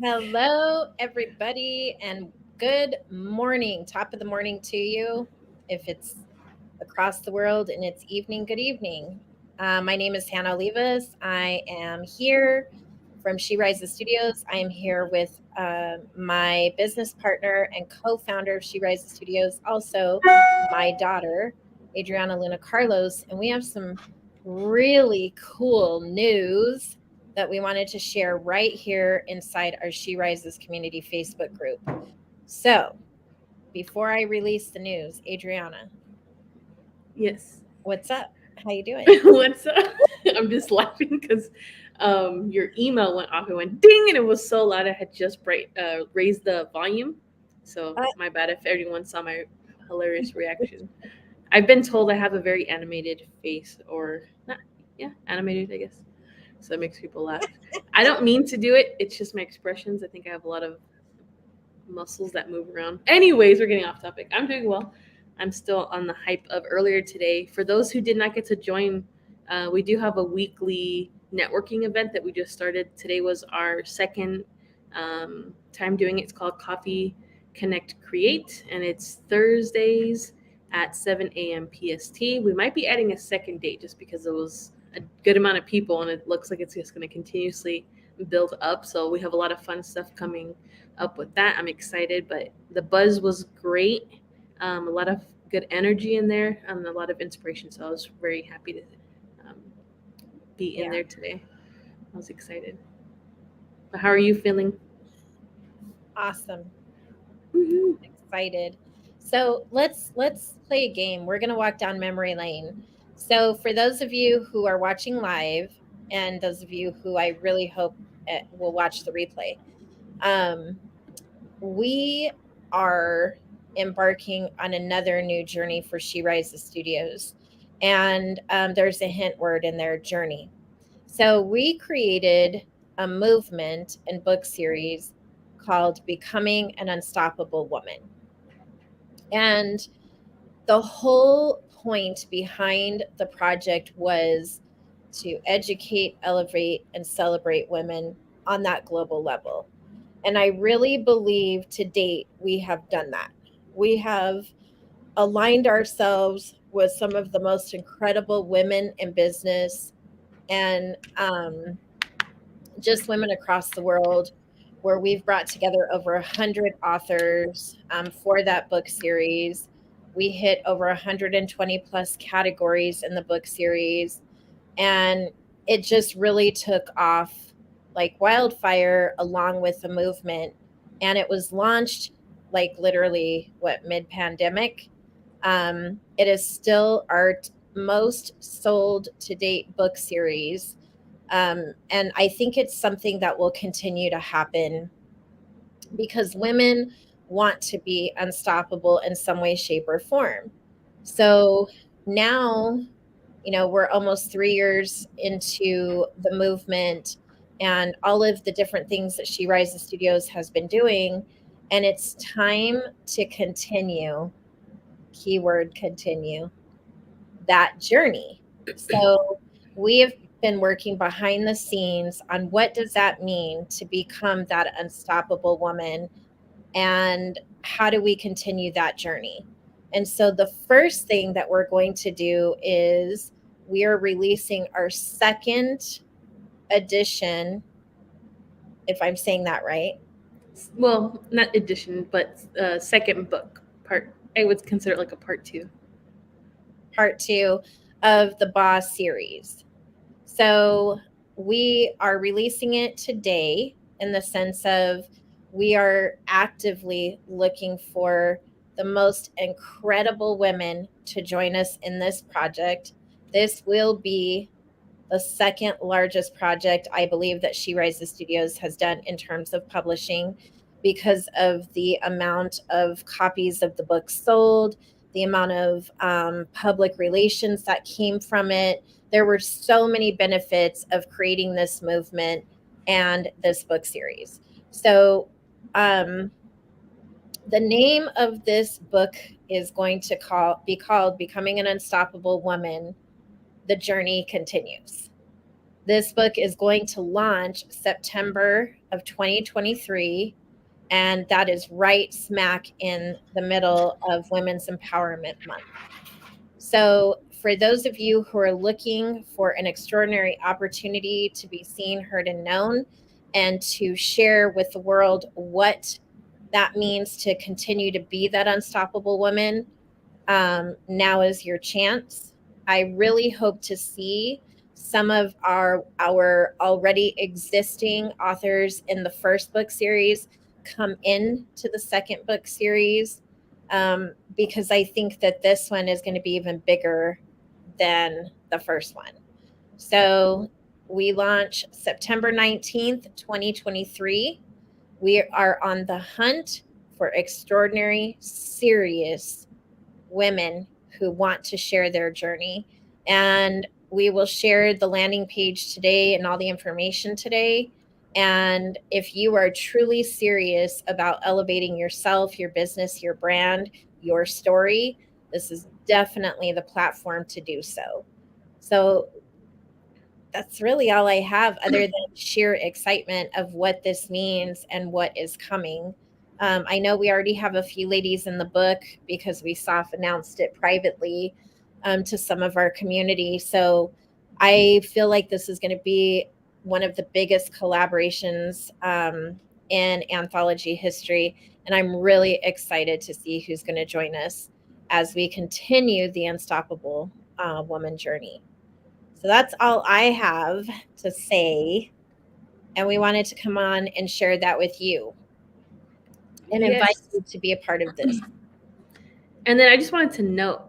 Hello, everybody, and good morning. Top of the morning to you. If it's across the world and it's evening, good evening. My name is Hannah Olivas. I am here from She Rises Studios. I am here with my business partner and co founder of She Rises Studios, also my daughter, Adriana Luna Carlos, and we have some really cool news that we wanted to share right here inside our She Rises community Facebook group. So, before I release the news, Adriana, Yes. what's up? How you doing? What's up? I'm just laughing because your email went off. It went ding, and it was so loud. I had just raised the volume. So Uh, my bad if everyone saw my hilarious reaction. I've been told I have a very animated face, or not. Yeah, animated, I guess. So it makes people laugh. I don't mean to do it. It's just my expressions. I think I have a lot of muscles that move around. Anyways, we're getting off topic. I'm doing well. I'm still on the hype of earlier today. For those who did not get to join, we do have a weekly networking event that we just started. Today was our second time doing it. It's called Coffee Connect Create, and it's Thursdays at 7 a.m. PST. We might be adding a second date just because it was a good amount of people, and it looks like it's just going to continuously build up. So we have a lot of fun stuff coming up with that. I'm excited, but the buzz was great. A lot of good energy in there and a lot of inspiration. So I was very happy to um, be in yeah, there today. I was excited. But how are you feeling? awesome. Woohoo. Excited. So let's play a game. We're gonna walk down memory lane. So for those of you who are watching live, and those of you who I really hope will watch the replay, um, we are embarking on another new journey for She Rises Studios. And there's a hint word in their journey. So we created a movement and book series called Becoming an Unstoppable Woman. And the whole point behind the project was to educate, elevate, and celebrate women on that global level. And I really believe to date we have done that. We have aligned ourselves with some of the most incredible women in business and just women across the world, where we've brought together over 100 authors for that book series. We hit over 120 plus categories in the book series, and it just really took off like wildfire along with the movement. And it was launched like literally what, mid pandemic. It is still our most sold to date book series, and I think it's something that will continue to happen because women want to be unstoppable in some way, shape, or form. So now, we're almost 3 years into the movement and all of the different things that She Rises Studios has been doing. And it's time to continue, keyword continue, that journey. So we have been working behind the scenes on what does that mean to become that unstoppable woman, and how do we continue that journey. And so the first thing that we're going to do is we are releasing our second edition, if I'm saying that right, Well, not edition, but second book part. I would consider it like a part two. part two of the Boss series. So we are releasing it today in the sense of we are actively looking for the most incredible women to join us in this project. This will be the second largest project I believe that She Rises Studios has done in terms of publishing, because of the amount of copies of the book sold, the amount of public relations that came from it. There were so many benefits of creating this movement and this book series. So, the name of this book is going to be called Becoming an Unstoppable Woman. The Journey Continues. This book is going to launch September of 2023, and that is right smack in the middle of Women's Empowerment Month. So, for those of you who are looking for an extraordinary opportunity to be seen, heard, and known, and to share with the world what that means to continue to be that unstoppable woman, now is your chance. I really hope to see some of our already existing authors in the first book series come in to the second book series, because I think that this one is going to be even bigger than the first one. So we launch September 19th, 2023. We are on the hunt for extraordinary, serious women who want to share their journey. And we will share the landing page today and all the information today. And if you are truly serious about elevating yourself, your business, your brand, your story, this is definitely the platform to do so. So that's really all I have, other than sheer excitement of what this means and what is coming. I know we already have a few ladies in the book because we soft announced it privately, to some of our community. So I feel like this is going to be one of the biggest collaborations, in anthology history. And I'm really excited to see who's going to join us as we continue the unstoppable woman journey. So that's all I have to say. And we wanted to come on and share that with you and invite Yes. you to be a part of this. And then I just wanted to note,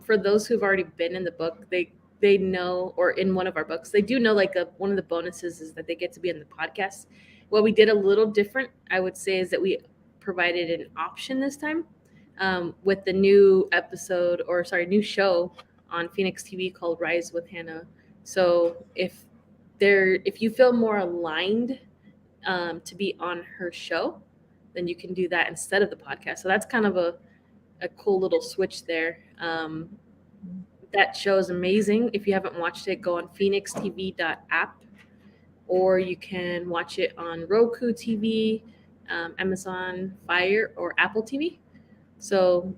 for those who've already been in the book, they know, or in one of our books, they do know, like, one of the bonuses is that they get to be in the podcast. What we did a little different, I would say, is that we provided an option this time, with the new episode, or sorry, new show on Phoenix TV called Rise with Hannah. So if you feel more aligned, to be on her show, then you can do that instead of the podcast. So that's kind of a cool little switch there. That show is amazing. If you haven't watched it, go on phoenixtv.app, or you can watch it on Roku TV, Amazon Fire, or Apple TV. So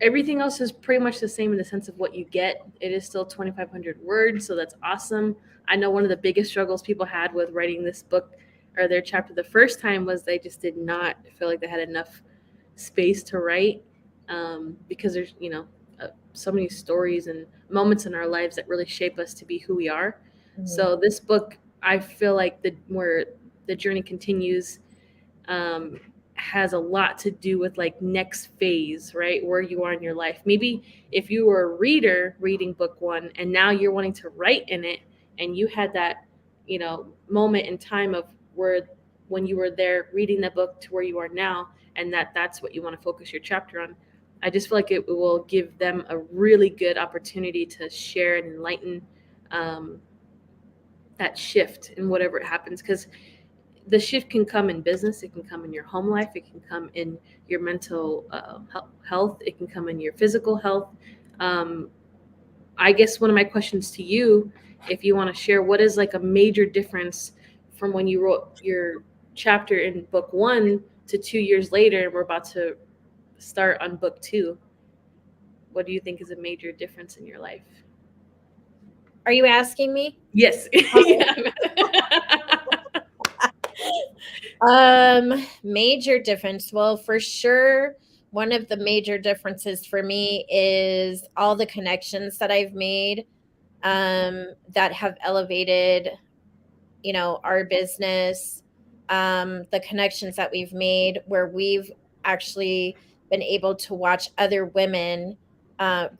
everything else is pretty much the same in the sense of what you get. It is still 2,500 words, so that's awesome. I know one of the biggest struggles people had with writing this book or their chapter the first time was they just did not feel like they had enough space to write, because there's, so many stories and moments in our lives that really shape us to be who we are. Mhm. So this book, I feel like where the journey continues, um, has a lot to do with, like, next phase, right? Where you are in your life. Maybe if you were a reader reading book one and now you're wanting to write in it, and you had that, moment in time of where when you were there reading the book to where you are now, and that's what you want to focus your chapter on. I just feel like it will give them a really good opportunity to share and enlighten, um, that shift in whatever it happens, because the shift can come in business, it can come in your home life, it can come in your mental, health, it can come in your physical health. um, I guess one of my questions to you, if you want to share, what is, like, a major difference from when you wrote your chapter in book one to 2 years later, and we're about to start on book two? What do you think is a major difference in your life? Are you asking me? Yes. Okay. Yeah. Major difference. Well, for sure, one of the major differences for me is all the connections that I've made, that have elevated, our business, the connections that we've made where we've actually been able to watch other women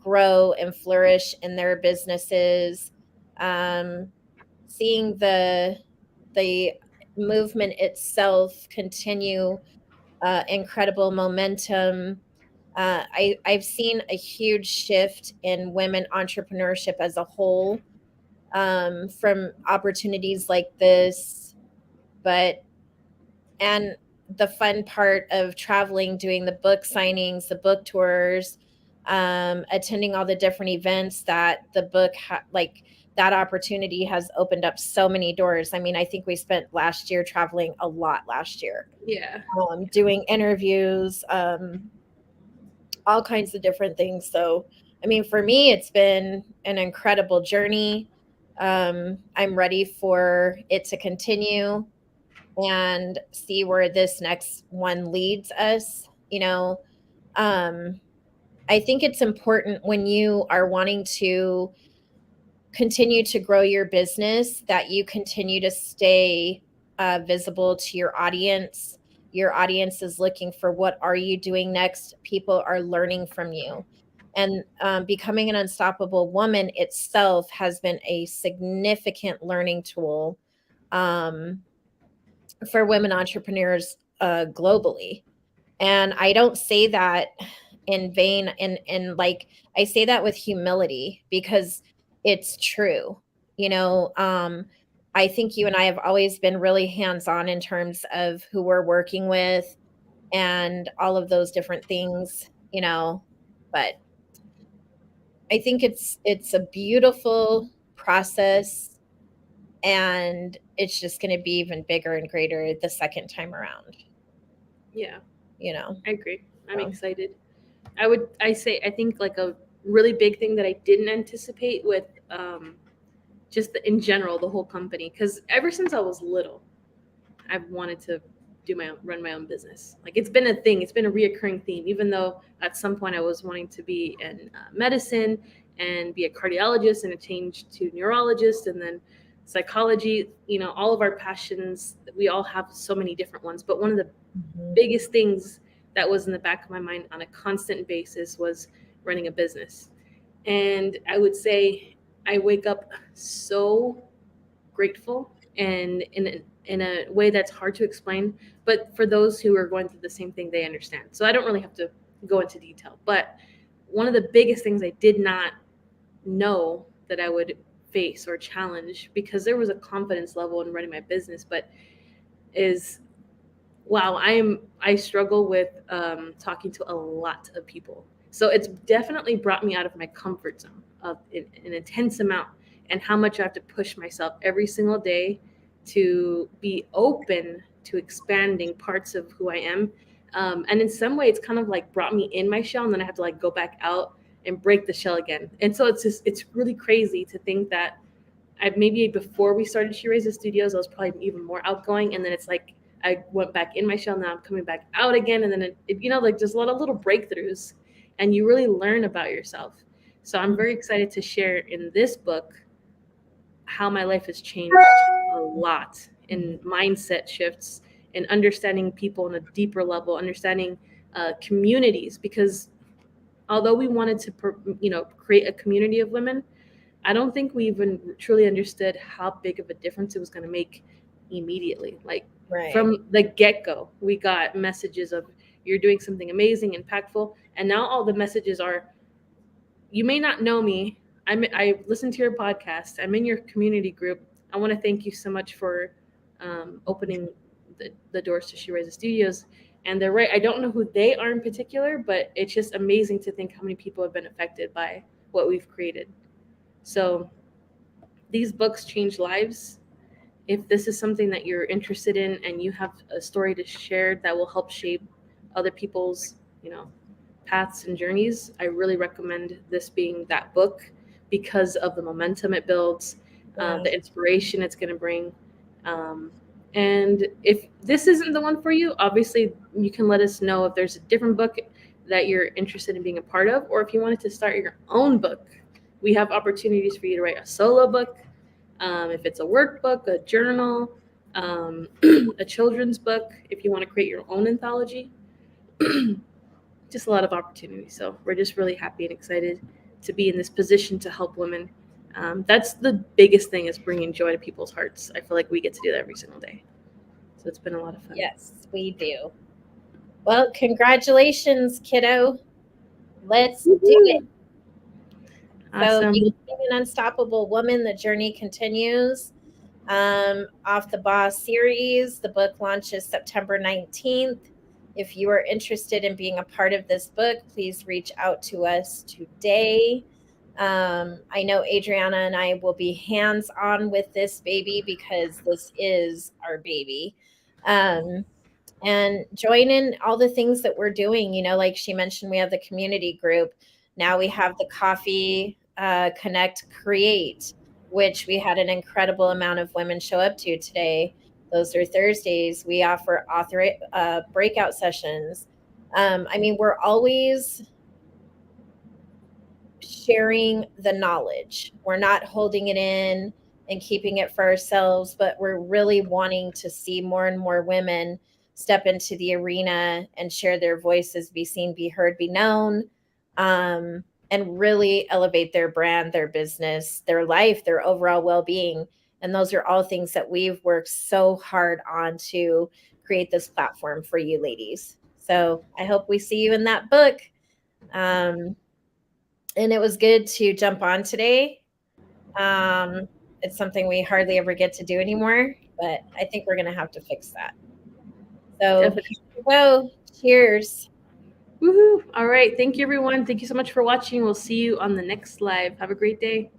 grow and flourish in their businesses, um, seeing the movement itself continue, incredible momentum. I've seen a huge shift in women entrepreneurship as a whole, from opportunities like this. But, and the fun part of traveling, doing the book signings, the book tours, attending all the different events that the book, like that opportunity has opened up so many doors. I mean, I think we spent last year traveling a lot last year, Yeah. doing interviews, all kinds of different things. So, I mean, for me, it's been an incredible journey. I'm ready for it to continue and see where this next one leads us. Um, I think it's important when you are wanting to continue to grow your business that you continue to stay visible to your audience. Your audience is looking for what are you doing next. People are learning from you. And becoming an unstoppable woman itself has been a significant learning tool um, for women entrepreneurs globally. And I don't say that in vain, and like, I say that with humility because it's true. I think you and I have always been really hands-on in terms of who we're working with and all of those different things. But I think it's a beautiful process, and it's just going to be even bigger and greater the second time around, Yeah, you know. I agree. I'm So, excited. I think like a really big thing that I didn't anticipate with just in general the whole company, because ever since I was little, I've wanted to run my own business. Like it's been a thing, it's been a reoccurring theme. Even though at some point I was wanting to be in medicine and be a cardiologist, and it changed to neurologist, and then psychology. All of our passions, we all have so many different ones. But one of the mhm. biggest things that was in the back of my mind on a constant basis was running a business. And I would say I wake up so grateful, and in a way that's hard to explain, but for those who are going through the same thing, they understand. So I don't really have to go into detail, but one of the biggest things I did not know that I would face or challenge, because there was a confidence level in running my business, but is, wow, I struggle with talking to a lot of people. So it's definitely brought me out of my comfort zone of an intense amount, and how much I have to push myself every single day to be open to expanding parts of who I am. And in some way, it's kind of like brought me in my shell, and then I have to like go back out and break the shell again. And so it's really crazy to think that maybe before we started She Raises Studios, I was probably even more outgoing, and then it's like I went back in my shell. Now I'm coming back out again, and then like just a lot of little breakthroughs, and you really learn about yourself. So I'm very excited to share in this book how my life has changed a lot in mindset shifts and understanding people on a deeper level, understanding communities, because although we wanted to create a community of women, I don't think we even truly understood how big of a difference it was going to make immediately. Like Right. from the get go, we got messages of you're doing something amazing, impactful, and now all the messages are, you may not know me. I listened to your podcast. I'm in your community group. I want to thank you so much for opening the doors to She Raises Studios. And they're right. I don't know who they are in particular, but it's just amazing to think how many people have been affected by what we've created. So these books change lives. If this is something that you're interested in and you have a story to share that will help shape other people's, paths and journeys, I really recommend this being that book, because of the momentum it builds, Yeah. the inspiration it's going to bring. Um, and if this isn't the one for you, obviously you can let us know if there's a different book that you're interested in being a part of, or if you wanted to start your own book. We have opportunities for you to write a solo book, if it's a workbook, a journal, a children's book, if you want to create your own anthology. Just a lot of opportunities. So we're just really happy and excited to be in this position to help women. That's the biggest thing, is bringing joy to people's hearts. I feel like we get to do that every single day. So it's been a lot of fun. Yes, we do. Well, congratulations, kiddo. Let's do it. So, Awesome. becoming an unstoppable woman, the journey continues. Off the Boss series, the book launches September 19th. If you are interested in being a part of this book, please reach out to us today. I know Adriana and I will be hands on with this baby because this is our baby. Um, and join in all the things that we're doing. Like she mentioned, we have the community group. Now we have the coffee connect create, which we had an incredible amount of women show up to today. Those are Thursdays. We offer author breakout sessions. I mean, we're always sharing the knowledge. We're not holding it in and keeping it for ourselves, but we're really wanting to see more and more women step into the arena and share their voices, be seen, be heard, be known, and really elevate their brand, their business, their life, their overall well being. And those are all things that we've worked so hard on to create this platform for you ladies. So I hope we see you in that book. Um, and it was good to jump on today. Um, it's something we hardly ever get to do anymore, but I think we're going to have to fix that. So Definitely. here we go. Cheers. Woohoo! All right. Thank you, everyone. Thank you so much for watching. We'll see you on the next live. Have a great day.